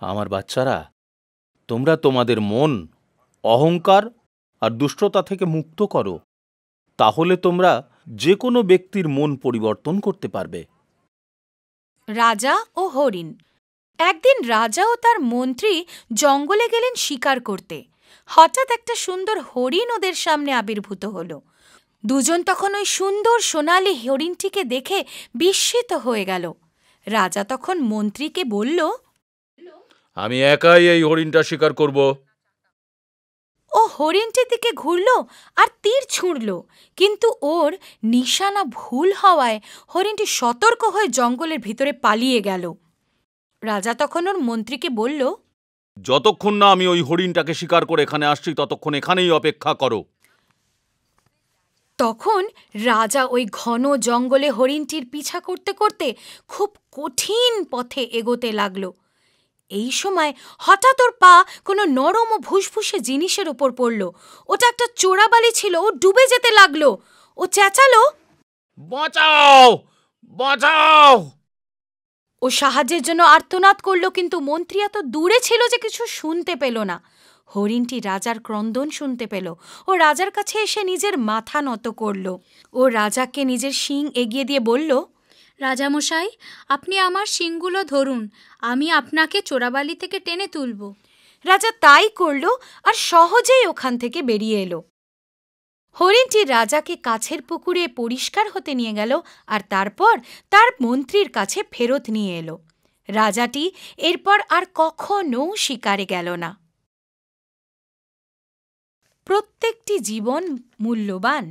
আমার বাচ্চারা, তোমরা তোমাদের মন অহংকার আর দুষ্টতা থেকে মুক্ত করো, তাহলে তোমরা যে কোনো ব্যক্তির মন পরিবর্তন করতে পারবে। রাজা ও হরিণ। একদিন রাজা ও তার মন্ত্রী জঙ্গলে গেলেন শিকার করতে। হঠাৎ একটা সুন্দর হরিণ ওদের সামনে আবির্ভূত হলো। দুজন তখন ওই সুন্দর সোনালী হরিণটিকে দেখে বিস্মিত হয়ে গেল। রাজা তখন মন্ত্রীকে বলল, আমি একাই এই হরিণটা শিকার করব। ও হরিণটির দিকে ঘুরল আর তীর ছুঁড়ল, কিন্তু ওর নিশানা ভুল হওয়ায় হরিণটি সতর্ক হয়ে জঙ্গলের ভিতরে পালিয়ে গেল। রাজা তখন ওর মন্ত্রীকে বলল, যতক্ষণ না আমি ওই হরিণটাকে শিকার করে এখানে আসছি, ততক্ষণ এখানেই অপেক্ষা করো। তখন রাজা ওই ঘন জঙ্গলে হরিণটির পিছা করতে করতে খুব কঠিন পথে এগোতে লাগল। এই সময় হঠাৎ ওর পা কোনো নরম ও ভুসভুসে জিনিসের ওপর পড়ল। ওটা একটা চোরাবালি ছিল। ও ডুবে যেতে লাগলো। ও চেঁচালো, বাঁচাও, বাঁচাও! ও সাহায্যের জন্য আর্তনাদ করল, কিন্তু মন্ত্রী এত দূরে ছিল যে কিছু শুনতে পেল না। হরিণটি রাজার ক্রন্দন শুনতে পেল। ও রাজার কাছে এসে নিজের মাথা নত করল। ও রাজাকে নিজের শিং এগিয়ে দিয়ে বলল, রাজামশাই, আপনি আমার শিংগুলো ধরুন, আমি আপনাকে চোরাবালি থেকে টেনে তুলব। রাজা তাই করল আর সহজেই ওখান থেকে বেরিয়ে এলো। হরিণটি রাজাকে কাছের পুকুরে পরিষ্কার হতে নিয়ে গেল আর তারপর তার মন্ত্রীর কাছে ফেরত নিয়ে এলো। রাজাটি এরপর আর কখনো শিকারে গেল না। প্রত্যেকটি জীবন মূল্যবান।